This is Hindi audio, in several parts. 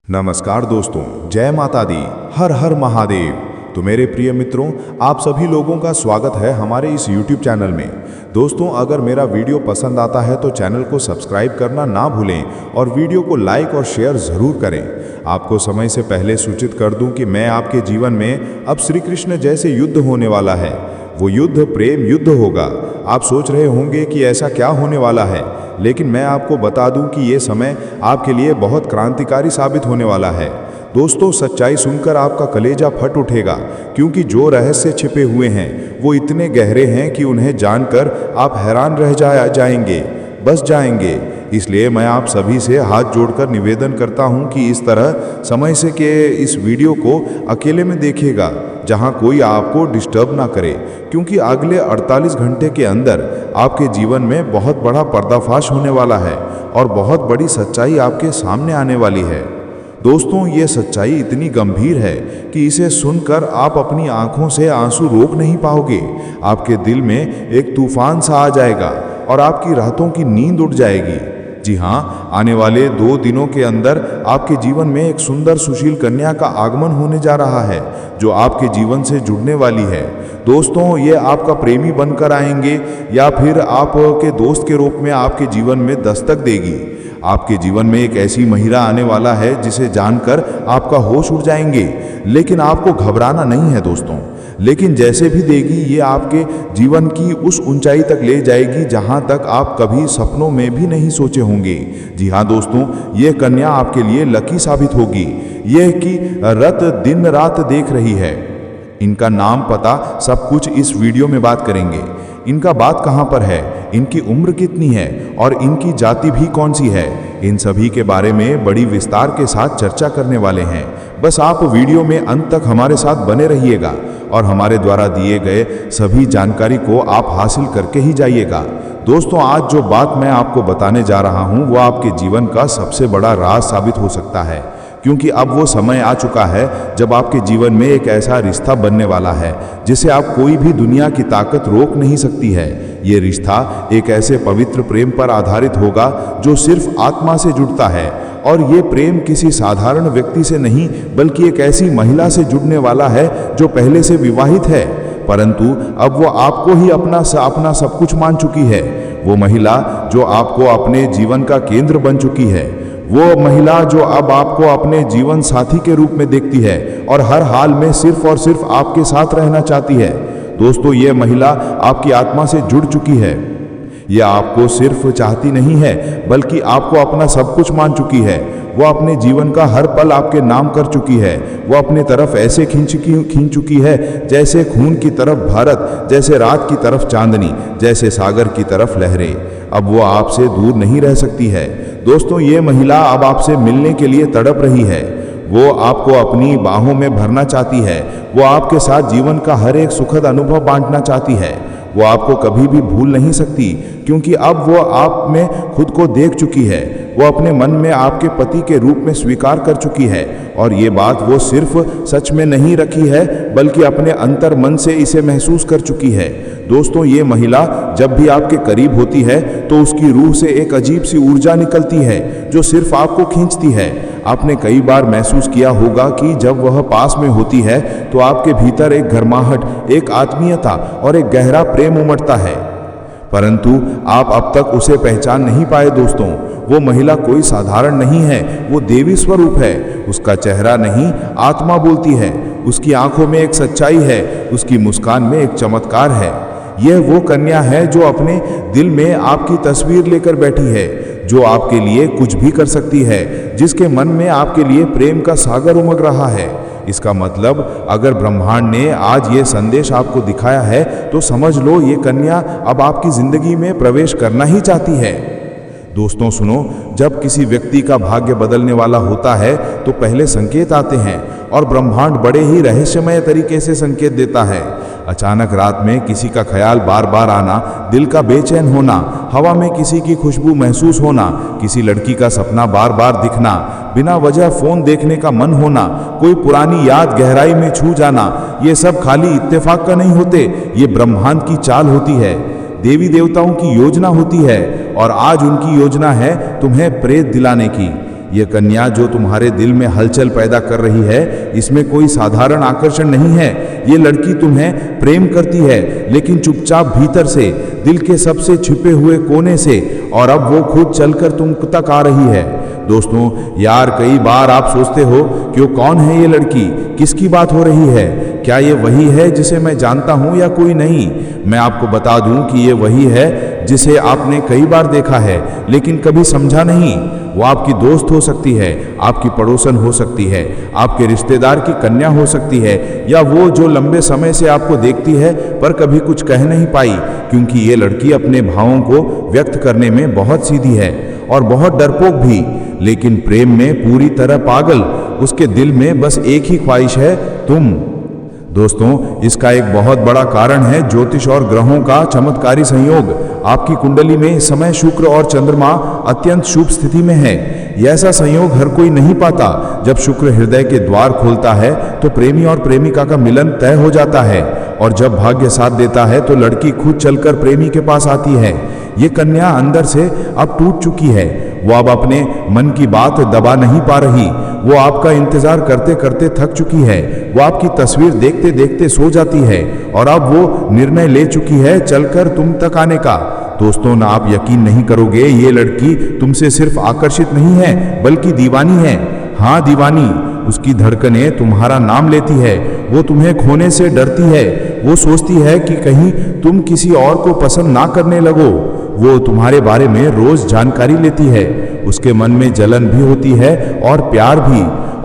नमस्कार दोस्तों, जय माता दी, हर हर महादेव। तो मेरे प्रिय मित्रों, आप सभी लोगों का स्वागत है हमारे इस YouTube चैनल में। दोस्तों, अगर मेरा वीडियो पसंद आता है तो चैनल को सब्सक्राइब करना ना भूलें और वीडियो को लाइक और शेयर ज़रूर करें। आपको समय से पहले सूचित कर दूं कि मैं आपके जीवन में अब श्री कृष्ण जैसे युद्ध होने वाला है। वो युद्ध प्रेम युद्ध होगा। आप सोच रहे होंगे कि ऐसा क्या होने वाला है, लेकिन मैं आपको बता दूं कि ये समय आपके लिए बहुत क्रांतिकारी साबित होने वाला है। दोस्तों, सच्चाई सुनकर आपका कलेजा फट उठेगा, क्योंकि जो रहस्य छिपे हुए हैं वो इतने गहरे हैं कि उन्हें जानकर आप हैरान रह जाएंगे, बस जाएंगे। इसलिए मैं आप सभी से हाथ जोड़कर निवेदन करता हूं कि इस तरह समय से के इस वीडियो को अकेले में देखिएगा, जहां कोई आपको डिस्टर्ब ना करे, क्योंकि अगले 48 घंटे के अंदर आपके जीवन में बहुत बड़ा पर्दाफाश होने वाला है और बहुत बड़ी सच्चाई आपके सामने आने वाली है। दोस्तों, ये सच्चाई इतनी गंभीर है कि इसे सुनकर आप अपनी आंखों से आंसू रोक नहीं पाओगे। आपके दिल में एक तूफान सा आ जाएगा और आपकी रातों की नींद उड़ जाएगी। जी हाँ, आने वाले 2 दिनों के अंदर आपके जीवन में एक सुंदर सुशील कन्या का आगमन होने जा रहा है, जो आपके जीवन से जुड़ने वाली है। दोस्तों, ये आपका प्रेमी बनकर आएंगे या फिर आपके दोस्त के रूप में आपके जीवन में दस्तक देगी। आपके जीवन में एक ऐसी महिला आने वाला है जिसे जानकर आपका होश उड़ जाएंगे, लेकिन आपको घबराना नहीं है दोस्तों। लेकिन जैसे भी देगी, ये आपके जीवन की उस ऊंचाई तक ले जाएगी जहां तक आप कभी सपनों में भी नहीं सोचे होंगे। जी हाँ दोस्तों, ये कन्या आपके लिए लकी साबित होगी। यह कि रत दिन रात देख रही है। इनका नाम, पता, सब कुछ इस वीडियो में बात करेंगे। इनका बात कहाँ पर है, इनकी उम्र कितनी है और इनकी जाति भी कौन सी है, इन सभी के बारे में बड़ी विस्तार के साथ चर्चा करने वाले हैं। बस आप वीडियो में अंत तक हमारे साथ बने रहिएगा और हमारे द्वारा दिए गए सभी जानकारी को आप हासिल करके ही जाइएगा। दोस्तों, आज जो बात मैं आपको बताने जा रहा हूँ वो आपके जीवन का सबसे बड़ा राज साबित हो सकता है, क्योंकि अब वो समय आ चुका है जब आपके जीवन में एक ऐसा रिश्ता बनने वाला है जिसे आप कोई भी दुनिया की ताकत रोक नहीं सकती है। ये रिश्ता एक ऐसे पवित्र प्रेम पर आधारित होगा जो सिर्फ आत्मा से जुड़ता है, और ये प्रेम किसी साधारण व्यक्ति से नहीं बल्कि एक ऐसी महिला से जुड़ने वाला है जो पहले से विवाहित है, परंतु अब वो आपको ही अपना सब कुछ मान चुकी है। वो महिला जो आपको अपने जीवन का केंद्र बन चुकी है, वो महिला जो अब आपको अपने जीवन साथी के रूप में देखती है और हर हाल में सिर्फ और सिर्फ आपके साथ रहना चाहती है। दोस्तों, ये महिला आपकी आत्मा से जुड़ चुकी है। यह आपको सिर्फ चाहती नहीं है बल्कि आपको अपना सब कुछ मान चुकी है। वो अपने जीवन का हर पल आपके नाम कर चुकी है। वो अपने तरफ ऐसे खींच चुकी है जैसे खून की तरफ भारत, जैसे रात की तरफ चांदनी, जैसे सागर की तरफ लहरें। अब वो आपसे दूर नहीं रह सकती है। दोस्तों, ये महिला अब आपसे मिलने के लिए तड़प रही है। वो आपको अपनी बाहों में भरना चाहती है। वो आपके साथ जीवन का हर एक सुखद अनुभव बांटना चाहती है। वो आपको कभी भी भूल नहीं सकती, क्योंकि अब वो आप में खुद को देख चुकी है। वो अपने मन में आपके पति के रूप में स्वीकार कर चुकी है, और ये बात वो सिर्फ सच में नहीं रखी है बल्कि अपने अंतर मन से इसे महसूस कर चुकी है। दोस्तों, ये महिला जब भी आपके करीब होती है तो उसकी रूह से एक अजीब सी ऊर्जा निकलती है जो सिर्फ आपको खींचती है। आपने कई बार महसूस किया होगा कि जब वह पास में होती है तो आपके भीतर एक गर्माहट, एक आत्मीयता और एक गहरा प्रेम उमड़ता है, परंतु आप अब तक उसे पहचान नहीं पाए। दोस्तों, वो महिला कोई साधारण नहीं है, वो देवी स्वरूप है। उसका चेहरा नहीं, आत्मा बोलती है। उसकी आंखों में एक सच्चाई है, उसकी मुस्कान में एक चमत्कार है। यह वो कन्या है जो अपने दिल में आपकी तस्वीर लेकर बैठी है, जो आपके लिए कुछ भी कर सकती है, जिसके मन में आपके लिए प्रेम का सागर उमड़ रहा है। इसका मतलब, अगर ब्रह्मांड ने आज ये संदेश आपको दिखाया है तो समझ लो ये कन्या अब आपकी जिंदगी में प्रवेश करना ही चाहती है। दोस्तों सुनो, जब किसी व्यक्ति का भाग्य बदलने वाला होता है तो पहले संकेत आते हैं, और ब्रह्मांड बड़े ही रहस्यमय तरीके से संकेत देता है। अचानक रात में किसी का ख्याल बार बार आना, दिल का बेचैन होना, हवा में किसी की खुशबू महसूस होना, किसी लड़की का सपना बार बार दिखना, बिना वजह फोन देखने का मन होना, कोई पुरानी याद गहराई में छू जाना, ये सब खाली इत्तेफाक का नहीं होते। ये ब्रह्मांड की चाल होती है, देवी देवताओं की योजना होती है, और आज उनकी योजना है तुम्हें प्रेत दिलाने की। ये कन्या जो तुम्हारे दिल में हलचल पैदा कर रही है, इसमें कोई साधारण आकर्षण नहीं है। ये लड़की तुम्हें प्रेम करती है, लेकिन चुपचाप भीतर से, दिल के सबसे छिपे हुए कोने से, और अब वो खुद चलकर तुम तक आ रही है। दोस्तों यार, कई बार आप सोचते हो कि वो कौन है ये लड़की, किसकी बात हो रही है, क्या ये वही है जिसे मैं जानता हूँ या कोई नहीं। मैं आपको बता दूं कि ये वही है जिसे आपने कई बार देखा है लेकिन कभी समझा नहीं। वो आपकी दोस्त हो सकती है, आपकी पड़ोसन हो सकती है, आपके रिश्तेदार की कन्या हो सकती है, या वो जो लंबे समय से आपको देखती है पर कभी कुछ कह नहीं पाई, क्योंकि ये लड़की अपने भावों को व्यक्त करने में बहुत सीधी है और बहुत डरपोक भी, लेकिन प्रेम में पूरी तरह पागल। उसके दिल में बस एक ही ख्वाहिश है, तुम। दोस्तों, इसका एक बहुत बड़ा कारण है ज्योतिष और ग्रहों का चमत्कारी संयोग। आपकी कुंडली में इस समय शुक्र और चंद्रमा अत्यंत शुभ स्थिति में है। यह ऐसा संयोग हर कोई नहीं पाता। जब शुक्र हृदय के द्वार खोलता है तो प्रेमी और प्रेमिका का मिलन तय हो जाता है, और जब भाग्य साथ देता है तो लड़की खुद चलकर प्रेमी के पास आती है। ये कन्या अंदर से अब टूट चुकी है। वो अब अपने मन की बात दबा नहीं पा रही। वो आपका इंतजार करते करते थक चुकी है। वो आपकी तस्वीर देखते देखते सो जाती है, और अब वो निर्णय ले चुकी है चलकर तुम तक आने का। दोस्तों, ना आप यकीन नहीं करोगे, ये लड़की तुमसे सिर्फ आकर्षित नहीं है बल्कि दीवानी है। हाँ, दीवानी। उसकी धड़कनें तुम्हारा नाम लेती है। वो तुम्हें खोने से डरती है। वो सोचती है कि कहीं तुम किसी और को पसंद ना करने लगो। वो तुम्हारे बारे में रोज जानकारी लेती है। उसके मन में जलन भी होती है और प्यार भी,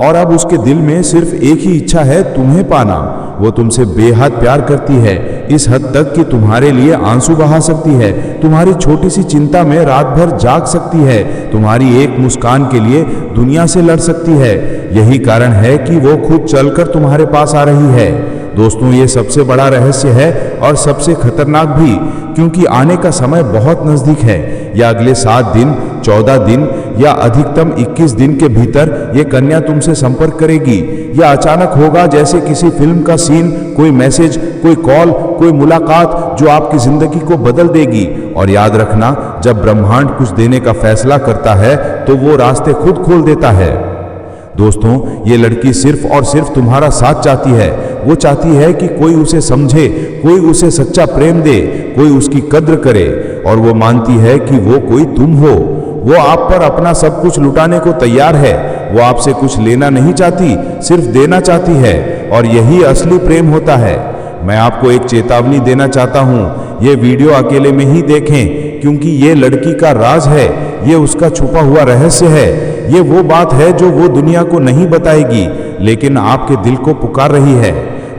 और अब उसके दिल में सिर्फ एक ही इच्छा है, तुम्हें पाना। वो तुमसे बेहद प्यार करती है, इस हद तक कि तुम्हारे लिए आंसू बहा सकती है, तुम्हारी छोटी सी चिंता में रात भर जाग सकती है, तुम्हारी एक मुस्कान के लिए दुनिया से लड़ सकती है। यही कारण है कि वो खुद चलकर तुम्हारे पास आ रही है। दोस्तों, ये सबसे बड़ा रहस्य है और सबसे खतरनाक भी, क्योंकि आने का समय बहुत नजदीक है। या अगले 7 दिन, 14 दिन या अधिकतम 21 दिन के भीतर ये कन्या तुमसे संपर्क करेगी। या अचानक होगा जैसे किसी फिल्म का सीन, कोई मैसेज, कोई कॉल, कोई मुलाकात जो आपकी जिंदगी को बदल देगी। और याद रखना, जब ब्रह्मांड कुछ देने का फैसला करता है तो वो रास्ते खुद खोल देता है। दोस्तों, ये लड़की सिर्फ और सिर्फ तुम्हारा साथ चाहती है। वो चाहती है कि कोई उसे समझे, कोई उसे सच्चा प्रेम दे, कोई उसकी कद्र करे, और वो मानती है कि वो कोई तुम हो। वो आप पर अपना सब कुछ लुटाने को तैयार है। वो आपसे कुछ लेना नहीं चाहती, सिर्फ देना चाहती है, और यही असली प्रेम होता है। मैं आपको एक चेतावनी देना चाहता हूँ, ये वीडियो अकेले में ही देखें, क्योंकि ये लड़की का राज है, ये उसका छुपा हुआ रहस्य है। ये वो बात है जो वो दुनिया को नहीं बताएगी, लेकिन आपके दिल को पुकार रही है।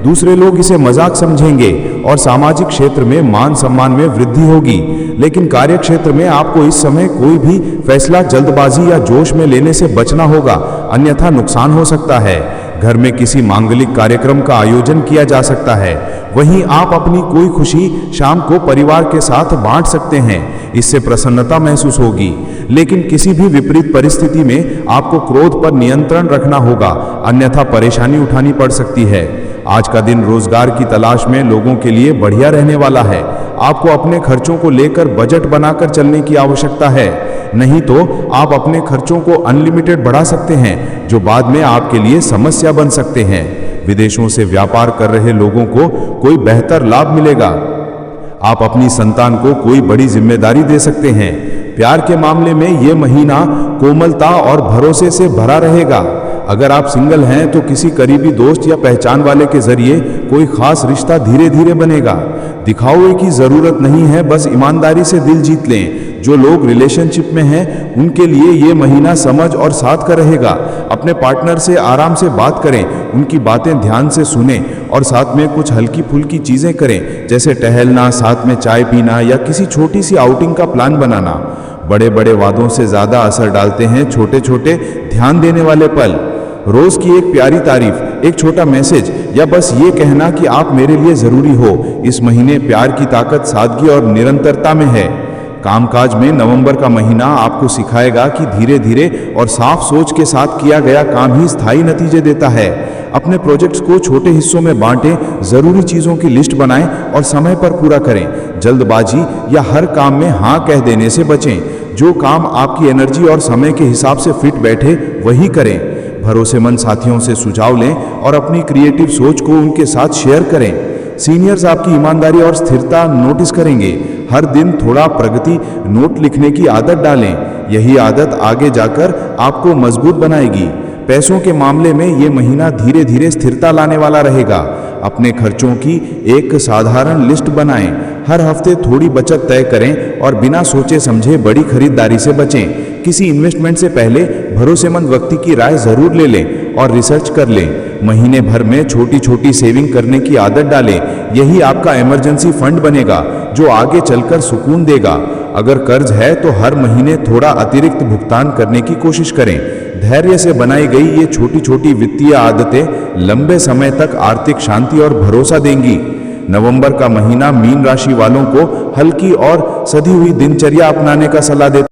दूसरे लोग इसे मजाक समझेंगे और सामाजिक क्षेत्र में मान सम्मान में वृद्धि होगी, लेकिन कार्य क्षेत्र में आपको इस समय कोई भी फैसला जल्दबाजी या जोश में लेने से बचना होगा, अन्यथा नुकसान हो सकता है। घर में किसी मांगलिक कार्यक्रम का आयोजन किया जा सकता है, वहीं आप अपनी कोई खुशी शाम को परिवार के साथ बांट सकते हैं। इससे प्रसन्नता महसूस होगी, लेकिन किसी भी विपरीत परिस्थिति में आपको क्रोध पर नियंत्रण रखना होगा, अन्यथा परेशानी उठानी पड़ सकती है। आज का दिन रोजगार की तलाश में लोगों के लिए बढ़िया रहने वाला है। आपको अपने खर्चों को लेकर बजट बनाकर चलने की आवश्यकता है, नहीं तो आप अपने खर्चों को अनलिमिटेड बढ़ा सकते हैं, जो बाद में आपके लिए समस्या बन सकते हैं। विदेशों से व्यापार कर रहे लोगों को कोई बेहतर लाभ मिलेगा। आप अपनी संतान को कोई बड़ी जिम्मेदारी दे सकते हैं। प्यार के मामले में ये महीना कोमलता और भरोसे से भरा रहेगा। अगर आप सिंगल हैं तो किसी करीबी दोस्त या पहचान वाले के जरिए कोई खास रिश्ता धीरे धीरे बनेगा। दिखावे की जरूरत नहीं है, बस ईमानदारी से दिल जीत लें। जो लोग रिलेशनशिप में हैं उनके लिए ये महीना समझ और साथ का रहेगा। अपने पार्टनर से आराम से बात करें, उनकी बातें ध्यान से सुनें और साथ में कुछ हल्की फुल्की चीजें करें, जैसे टहलना, साथ में चाय पीना या किसी छोटी सी आउटिंग का प्लान बनाना। बड़े बड़े वादों से ज्यादा असर डालते हैं छोटे छोटे ध्यान देने वाले पल। रोज की एक प्यारी तारीफ, एक छोटा मैसेज, या बस ये कहना कि आप मेरे लिए जरूरी हो। इस महीने प्यार की ताकत सादगी और निरंतरता में है। कामकाज में नवंबर का महीना आपको सिखाएगा कि धीरे धीरे और साफ सोच के साथ किया गया काम ही स्थायी नतीजे देता है। अपने प्रोजेक्ट्स को छोटे हिस्सों में बांटें, जरूरी चीजों की लिस्ट बनाएं और समय पर पूरा करें। जल्दबाजी या हर काम में हाँ कह देने से बचें। जो काम आपकी एनर्जी और समय के हिसाब से फिट बैठे वही करें। भरोसेमंद साथियों से सुझाव लें और अपनी क्रिएटिव सोच को उनके साथ शेयर करें। सीनियर्स आपकी ईमानदारी और स्थिरता नोटिस करेंगे। हर दिन थोड़ा प्रगति नोट लिखने की आदत डालें। यही आदत आगे जाकर आपको मजबूत बनाएगी। पैसों के मामले में ये महीना धीरे धीरे स्थिरता लाने वाला रहेगा। अपने खर्चों की एक साधारण लिस्ट बनाएं। हर हफ्ते थोड़ी बचत तय करें और बिना सोचे समझे बड़ी खरीदारी से बचें। किसी इन्वेस्टमेंट से पहले भरोसेमंद व्यक्ति की राय जरूर ले लें और रिसर्च कर लें। महीने भर में छोटी छोटी सेविंग करने की आदत डालें। यही आपका इमरजेंसी फंड बनेगा जो आगे चलकर सुकून देगा। अगर कर्ज है तो हर महीने थोड़ा अतिरिक्त भुगतान करने की कोशिश करें। धैर्य से बनाई गई ये छोटी छोटी वित्तीय आदतें लंबे समय तक आर्थिक शांति और भरोसा देंगी। नवंबर का महीना मीन राशि वालों को हल्की और सधी हुई दिनचर्या अपनाने का सलाह देता है।